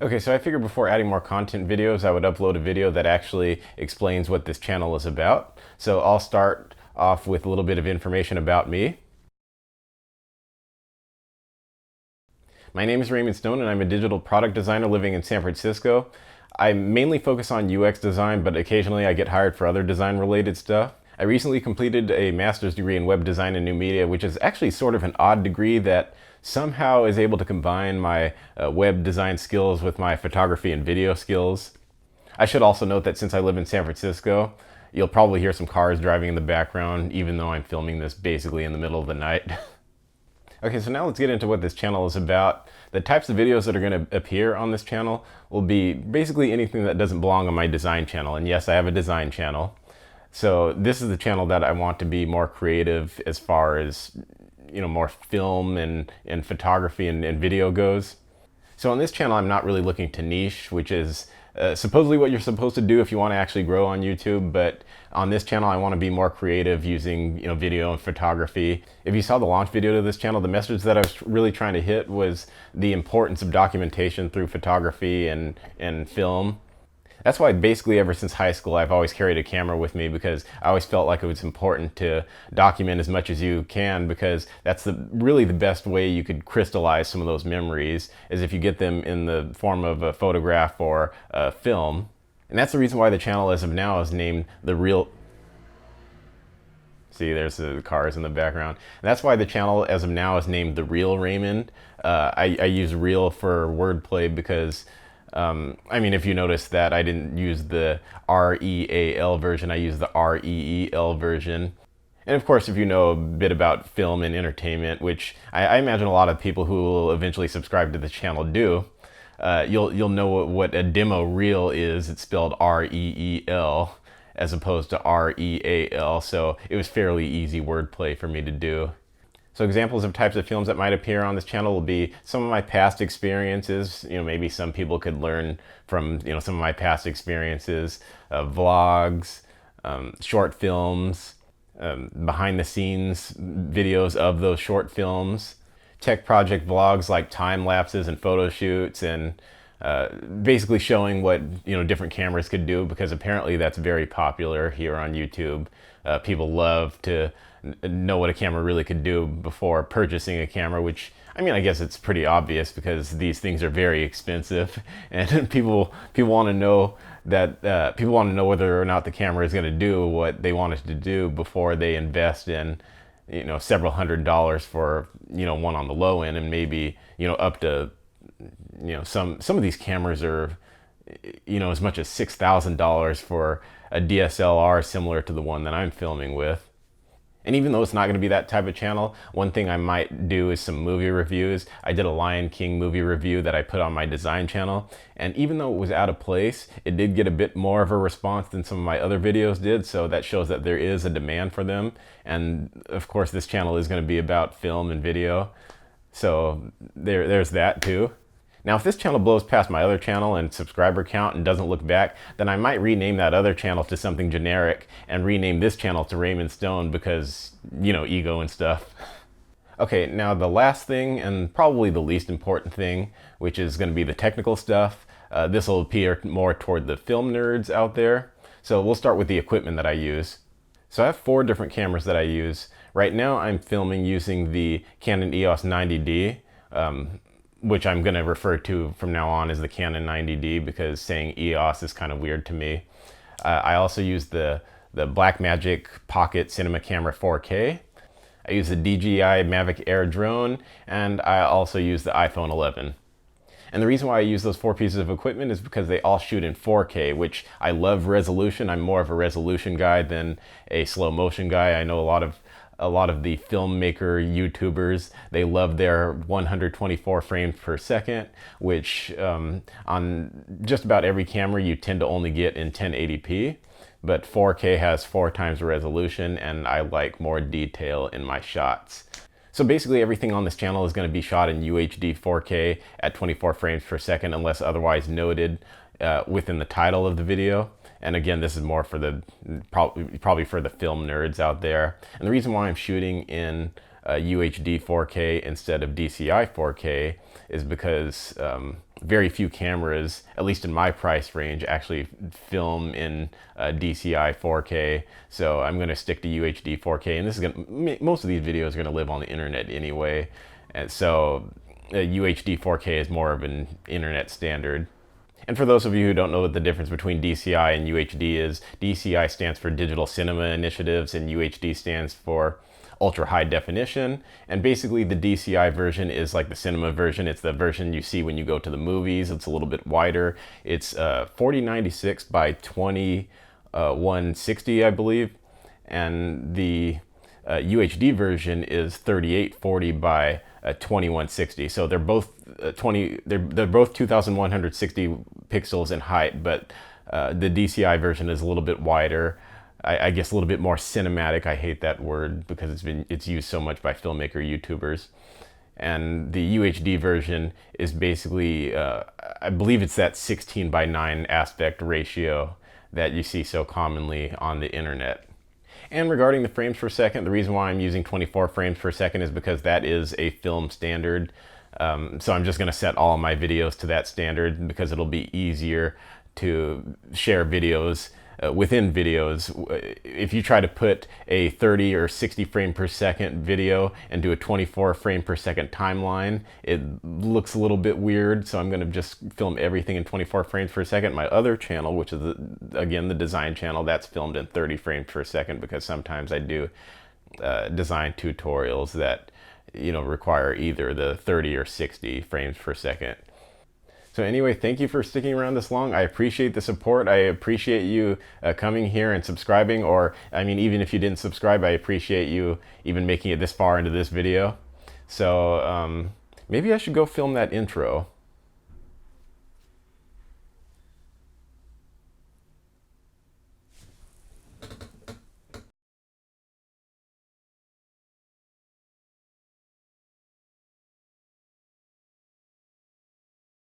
Okay, so I figured before adding more content videos, I would upload a video that actually explains what this channel is about. So I'll start off with a little bit of information about me. My name is Raymond Stone and I'm a digital product designer living in San Francisco. I mainly focus on UX design, but occasionally I get hired for other design related stuff. I recently completed a master's degree in web design and new media, which is actually sort of an odd degree that somehow is able to combine my web design skills with my photography and video skills. I should also note that since I live in San Francisco, you'll probably hear some cars driving in the background, even though I'm filming this basically in the middle of the night. Okay, so now let's get into what this channel is about. The types of videos that are going to appear on this channel will be basically anything that doesn't belong on my design channel. And yes, I have a design channel. So this is the channel that I want to be more creative as far as, more film and photography and video goes. So on this channel, I'm not really looking to niche, which is supposedly what you're supposed to do if you want to actually grow on YouTube. But on this channel, I want to be more creative using video and photography. If you saw the launch video to this channel, the message that I was really trying to hit was the importance of documentation through photography and film. That's why basically ever since high school I've always carried a camera with me, because I always felt like it was important to document as much as you can, because that's really the best way you could crystallize some of those memories, is if you get them in the form of a photograph or a film. And that's the reason why the channel as of now is named The Real. See, there's the cars in the background. And that's why the channel as of now is named The Real Raymond. I use real for wordplay because if you notice that I didn't use the REAL version, I used the REEL version. And of course, if you know a bit about film and entertainment, which I imagine a lot of people who will eventually subscribe to the channel do, you'll know what a demo reel is. It's spelled REEL as opposed to REAL, so it was fairly easy wordplay for me to do. So examples of types of films that might appear on this channel will be some of my past experiences. Maybe some people could learn from, some of my past experiences, vlogs, short films, behind the scenes videos of those short films, tech project vlogs like time lapses and photo shoots, and basically showing what, different cameras could do, because apparently that's very popular here on YouTube. People love to know what a camera really could do before purchasing a camera, which I guess it's pretty obvious because these things are very expensive, and people want to know that people want to know whether or not the camera is going to do what they want it to do before they invest in several $100s for one on the low end, and maybe up to some of these cameras are as much as $6,000 for a DSLR similar to the one that I'm filming with. And even though it's not going to be that type of channel, one thing I might do is some movie reviews. I did a Lion King movie review that I put on my design channel, and even though it was out of place, it did get a bit more of a response than some of my other videos did, so that shows that there is a demand for them. And of course, this channel is going to be about film and video, so there's that too. Now, if this channel blows past my other channel and subscriber count and doesn't look back, then I might rename that other channel to something generic and rename this channel to Raymond Stone because, ego and stuff. Okay, now the last thing, and probably the least important thing, which is going to be the technical stuff. This will appear more toward the film nerds out there. So we'll start with the equipment that I use. So I have 4 different cameras that I use. Right now I'm filming using the Canon EOS 90D. Which I'm going to refer to from now on as the Canon 90D, because saying EOS is kind of weird to me. I also use the Blackmagic Pocket Cinema Camera 4K. I use the DJI Mavic Air drone, and I also use the iPhone 11. And the reason why I use those 4 pieces of equipment is because they all shoot in 4K, which I love resolution. I'm more of a resolution guy than a slow motion guy. I know a lot of the filmmaker YouTubers, they love their 124 frames per second, which on just about every camera you tend to only get in 1080p. But 4K has 4 times the resolution, and I like more detail in my shots. So basically everything on this channel is going to be shot in UHD 4K at 24 frames per second, unless otherwise noted within the title of the video. And again, this is more for the probably for the film nerds out there. And the reason why I'm shooting in UHD 4K instead of DCI 4K is because very few cameras, at least in my price range, actually film in DCI 4K. So I'm going to stick to UHD 4K, and this is going to, most of these videos are going to live on the internet anyway. And so UHD 4K is more of an internet standard. And for those of you who don't know what the difference between DCI and UHD is, DCI stands for Digital Cinema Initiatives and UHD stands for Ultra High Definition. And basically the DCI version is like the cinema version. It's the version you see when you go to the movies. It's a little bit wider. It's 4096 by 2160, I believe. And the UHD version is 3840 by 2160. So they're both they're both 2160 pixels in height, but the DCI version is a little bit wider. I guess a little bit more cinematic. I hate that word because it's used so much by filmmaker YouTubers. And the UHD version is basically I believe it's that 16 by 9 aspect ratio that you see so commonly on the internet. And regarding the frames per second, the reason why I'm using 24 frames per second is because that is a film standard. So I'm just going to set all of my videos to that standard because it'll be easier to share videos within videos. If you try to put a 30 or 60 frame per second video and do a 24 frame per second timeline, it looks a little bit weird. So I'm going to just film everything in 24 frames per second. My other channel, which is again the design channel, that's filmed in 30 frames per second because sometimes I do design tutorials that require either the 30 or 60 frames per second. So anyway, thank you for sticking around this long. I appreciate the support. I appreciate you coming here and subscribing, or I mean, even if you didn't subscribe, I appreciate you even making it this far into this video. So maybe I should go film that intro.